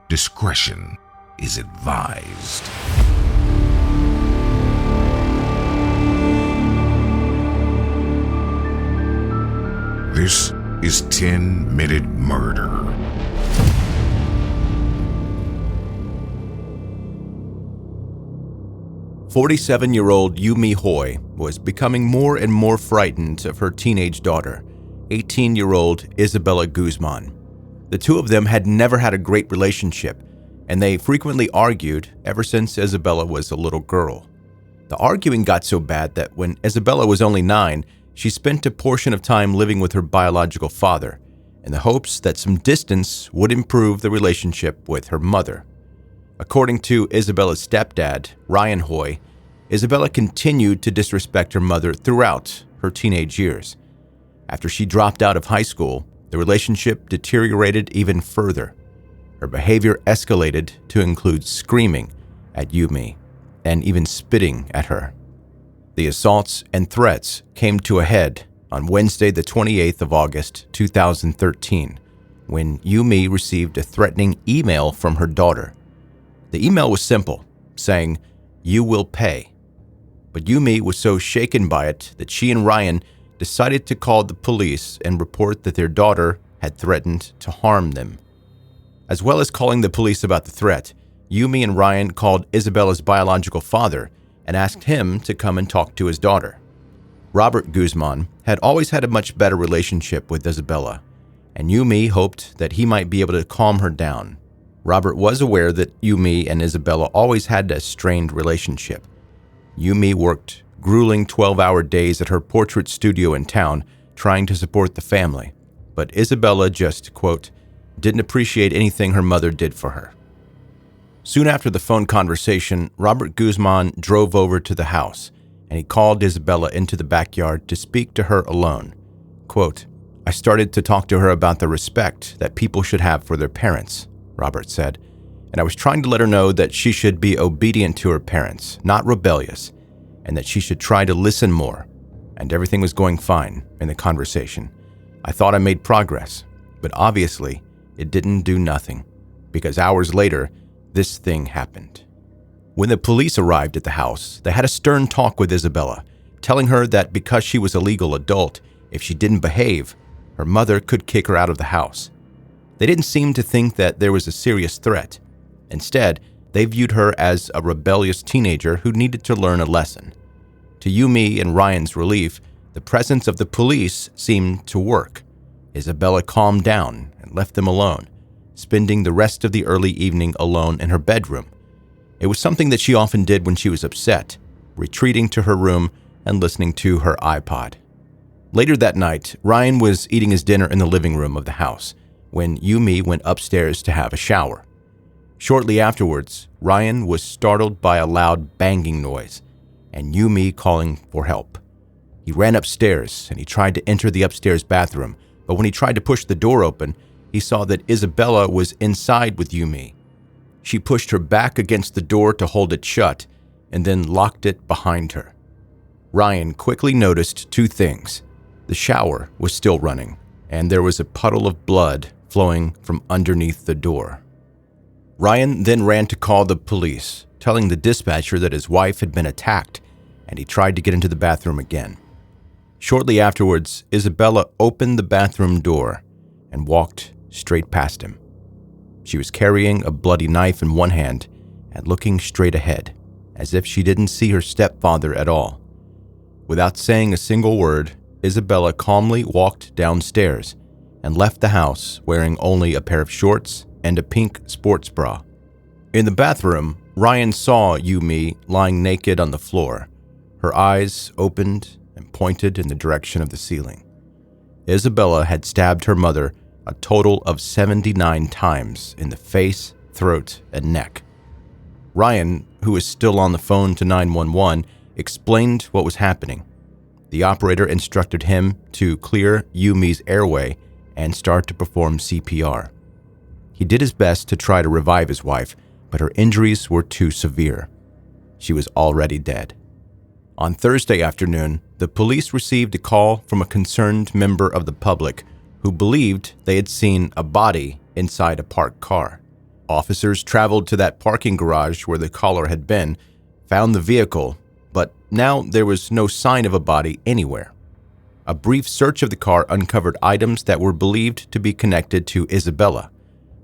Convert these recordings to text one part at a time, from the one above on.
Discretion is advised. This is 10-Minute Murder. "47-year-old Yumi Hoy was becoming more and more frightened of her teenage daughter, 18-year-old Isabella Guzman. The two of them had never had a great relationship, and they frequently argued ever since Isabella was a little girl. The arguing got so bad that when Isabella was only 9, she spent a portion of time living with her biological father, in the hopes that some distance would improve the relationship with her mother. According to Isabella's stepdad, Ryan Hoy, Isabella continued to disrespect her mother throughout her teenage years. After she dropped out of high school, the relationship deteriorated even further. Her behavior escalated to include screaming at Yumi and even spitting at her. The assaults and threats came to a head on Wednesday, the 28th of August, 2013, when Yumi received a threatening email from her daughter. The email was simple, saying, "You will pay." But Yumi was so shaken by it that she and Ryan decided to call the police and report that their daughter had threatened to harm them. As well as calling the police about the threat, Yumi and Ryan called Isabella's biological father and asked him to come and talk to his daughter. Robert Guzman had always had a much better relationship with Isabella, and Yumi hoped that he might be able to calm her down. Robert was aware that Yumi and Isabella always had a strained relationship. Yumi worked grueling 12-hour days at her portrait studio in town, trying to support the family, but Isabella just, quote, didn't appreciate anything her mother did for her. Soon after the phone conversation, Robert Guzman drove over to the house, and he called Isabella into the backyard to speak to her alone. Quote, "I started to talk to her about the respect that people should have for their parents," Robert said, "and I was trying to let her know that she should be obedient to her parents, not rebellious, and that she should try to listen more, and everything was going fine in the conversation. I thought I made progress, but obviously it didn't do nothing, because hours later, this thing happened." When the police arrived at the house, they had a stern talk with Isabella, telling her that because she was a legal adult, if she didn't behave, her mother could kick her out of the house. They didn't seem to think that there was a serious threat. Instead, they viewed her as a rebellious teenager who needed to learn a lesson. To Yumi and Ryan's relief, the presence of the police seemed to work. Isabella calmed down and left them alone, spending the rest of the early evening alone in her bedroom. It was something that she often did when she was upset, retreating to her room and listening to her iPod. Later that night, Ryan was eating his dinner in the living room of the house when Yumi went upstairs to have a shower. Shortly afterwards, Ryan was startled by a loud banging noise and Yumi calling for help. He ran upstairs and he tried to enter the upstairs bathroom, but when he tried to push the door open, he saw that Isabella was inside with Yumi. She pushed her back against the door to hold it shut and then locked it behind her. Ryan quickly noticed two things. The shower was still running, and there was a puddle of blood flowing from underneath the door. Ryan then ran to call the police, telling the dispatcher that his wife had been attacked, and he tried to get into the bathroom again. Shortly afterwards, Isabella opened the bathroom door and walked straight past him. She was carrying a bloody knife in one hand and looking straight ahead, as if she didn't see her stepfather at all. Without saying a single word, Isabella calmly walked downstairs and left the house wearing only a pair of shorts and a pink sports bra. In the bathroom, Ryan saw Yumi lying naked on the floor. Her eyes opened and pointed in the direction of the ceiling. Isabella had stabbed her mother a total of 79 times in the face, throat, and neck. Ryan, who was still on the phone to 911, explained what was happening. The operator instructed him to clear Yumi's airway and start to perform CPR. He did his best to try to revive his wife, but her injuries were too severe. She was already dead. On Thursday afternoon, the police received a call from a concerned member of the public who believed they had seen a body inside a parked car. Officers traveled to that parking garage where the caller had been, found the vehicle, but now there was no sign of a body anywhere. A brief search of the car uncovered items that were believed to be connected to Isabella,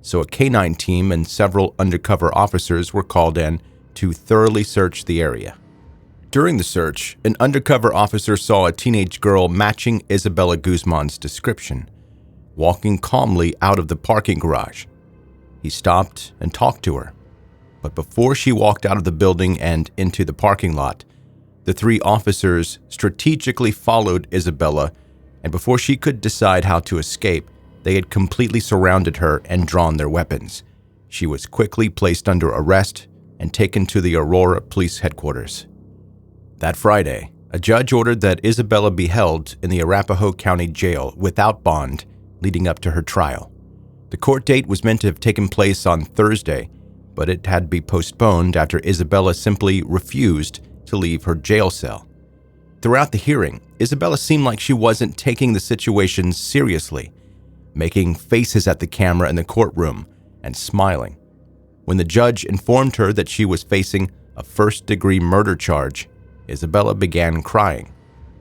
so a canine team and several undercover officers were called in to thoroughly search the area. During the search, an undercover officer saw a teenage girl matching Isabella Guzman's description, walking calmly out of the parking garage. He stopped and talked to her, but before she walked out of the building and into the parking lot, the three officers strategically followed Isabella, and before she could decide how to escape, they had completely surrounded her and drawn their weapons. She was quickly placed under arrest and taken to the Aurora Police Headquarters. That Friday, a judge ordered that Isabella be held in the Arapahoe County Jail without bond leading up to her trial. The court date was meant to have taken place on Thursday, but it had to be postponed after Isabella simply refused to leave her jail cell. Throughout the hearing, Isabella seemed like she wasn't taking the situation seriously, making faces at the camera in the courtroom and smiling. When the judge informed her that she was facing a first-degree murder charge, Isabella began crying.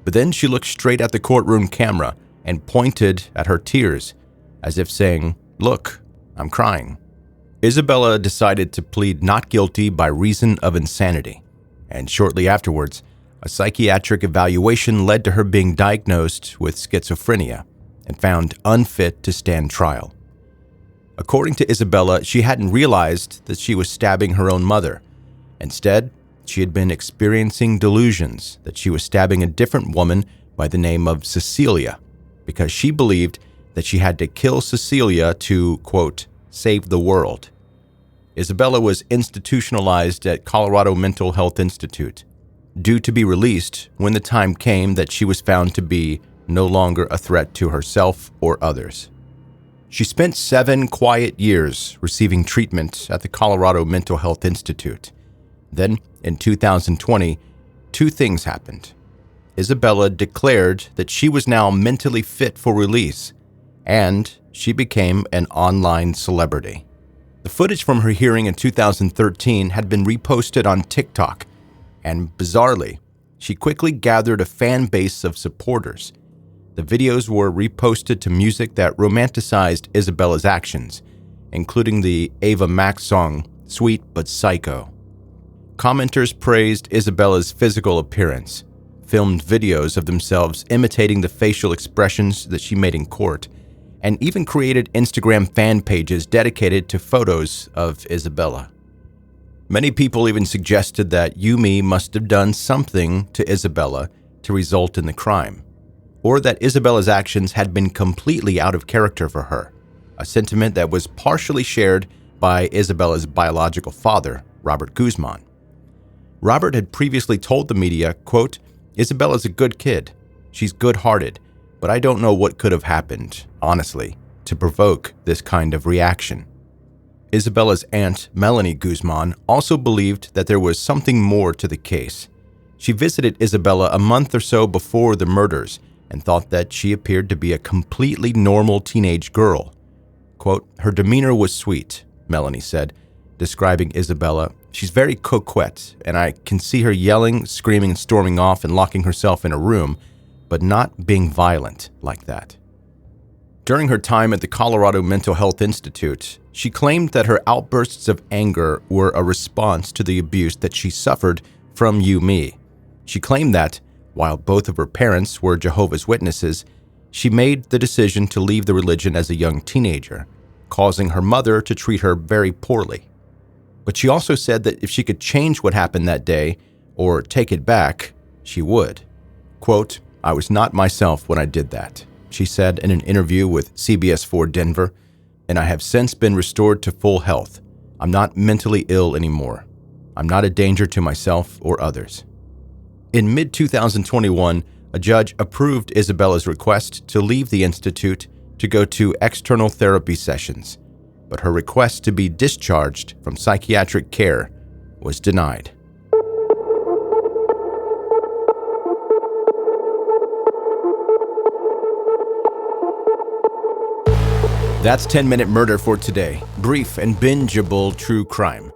But then she looked straight at the courtroom camera and pointed at her tears, as if saying, "Look, I'm crying." Isabella decided to plead not guilty by reason of insanity, and shortly afterwards, a psychiatric evaluation led to her being diagnosed with schizophrenia and found unfit to stand trial. According to Isabella, she hadn't realized that she was stabbing her own mother. Instead, she had been experiencing delusions that she was stabbing a different woman by the name of Cecilia, because she believed that she had to kill Cecilia to, quote, save the world. Isabella was institutionalized at Colorado Mental Health Institute, due to be released when the time came that she was found to be no longer a threat to herself or others. She spent 7 quiet years receiving treatment at the Colorado Mental Health Institute. Then, in 2020, 2 things happened. Isabella declared that she was now mentally fit for release, and she became an online celebrity. The footage from her hearing in 2013 had been reposted on TikTok, and bizarrely, she quickly gathered a fan base of supporters. The videos were reposted to music that romanticized Isabella's actions, including the Ava Max song, Sweet But Psycho. Commenters praised Isabella's physical appearance, filmed videos of themselves imitating the facial expressions that she made in court, and even created Instagram fan pages dedicated to photos of Isabella. Many people even suggested that Yumi must have done something to Isabella to result in the crime, or that Isabella's actions had been completely out of character for her, a sentiment that was partially shared by Isabella's biological father, Robert Guzman. Robert had previously told the media, quote, "Isabella's a good kid. She's good-hearted, but I don't know what could have happened, honestly, to provoke this kind of reaction." Isabella's aunt, Melanie Guzman, also believed that there was something more to the case. She visited Isabella a month or so before the murders and thought that she appeared to be a completely normal teenage girl. Quote, "Her demeanor was sweet," Melanie said, describing Isabella. "She's very coquette, and I can see her yelling, screaming, and storming off and locking herself in a room, but not being violent like that." During her time at the Colorado Mental Health Institute, she claimed that her outbursts of anger were a response to the abuse that she suffered from Yumi. She claimed that, while both of her parents were Jehovah's Witnesses, she made the decision to leave the religion as a young teenager, causing her mother to treat her very poorly. But she also said that if she could change what happened that day, or take it back, she would. Quote, "I was not myself when I did that," she said in an interview with CBS 4 Denver, "and I have since been restored to full health. I'm not mentally ill anymore. I'm not a danger to myself or others." In mid-2021, a judge approved Isabella's request to leave the institute to go to external therapy sessions, but her request to be discharged from psychiatric care was denied. That's 10-Minute Murder for today. Brief and bingeable true crime.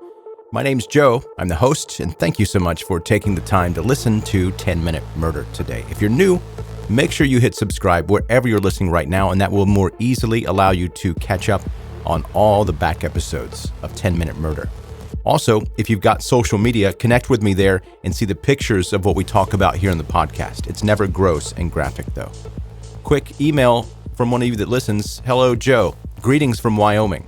My name's Joe. I'm the host, and thank you so much for taking the time to listen to 10-Minute Murder today. If you're new, make sure you hit subscribe wherever you're listening right now, and that will more easily allow you to catch up on all the back episodes of 10-Minute Murder. Also, if you've got social media, connect with me there and see the pictures of what we talk about here in the podcast. It's never gross and graphic, though. Quick email from one of you that listens. Hello, Joe. Greetings from Wyoming.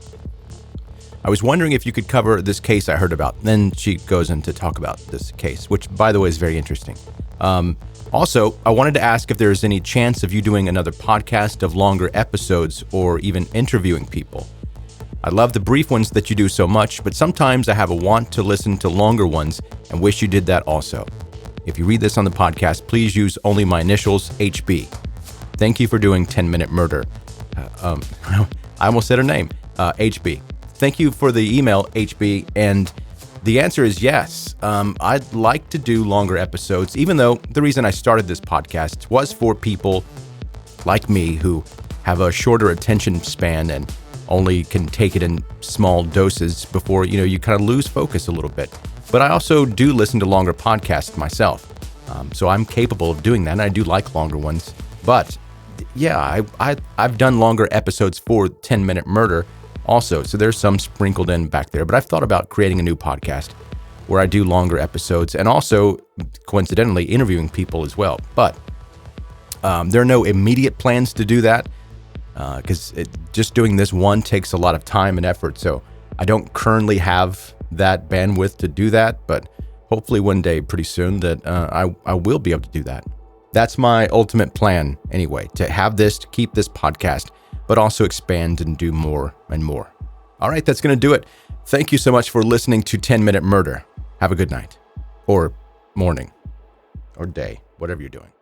I was wondering if you could cover this case I heard about. Then she goes in to talk about this case, which, by the way, is very interesting. Also, I wanted to ask if there's any chance of you doing another podcast of longer episodes or even interviewing people. I love the brief ones that you do so much, but sometimes I have a want to listen to longer ones and wish you did that also. If you read this on the podcast, please use only my initials, HB. Thank you for doing 10-Minute Murder. I almost said her name, HB. Thank you for the email, HB, and the answer is yes. I'd like to do longer episodes, even though the reason I started this podcast was for people like me who have a shorter attention span and only can take it in small doses before, you kind of lose focus a little bit. But I also do listen to longer podcasts myself, so I'm capable of doing that, and I do like longer ones. But yeah, I've done longer episodes for 10-Minute Murder also, so there's some sprinkled in back there. But I've thought about creating a new podcast where I do longer episodes and also, coincidentally, interviewing people as well. But there are no immediate plans to do that because just doing this one takes a lot of time and effort. So I don't currently have that bandwidth to do that, but hopefully one day pretty soon that I will be able to do that. That's my ultimate plan anyway, to have this, to keep this podcast, but also expand and do more and more. All right, that's going to do it. Thank you so much for listening to 10-Minute Murder. Have a good night, or morning, or day, whatever you're doing.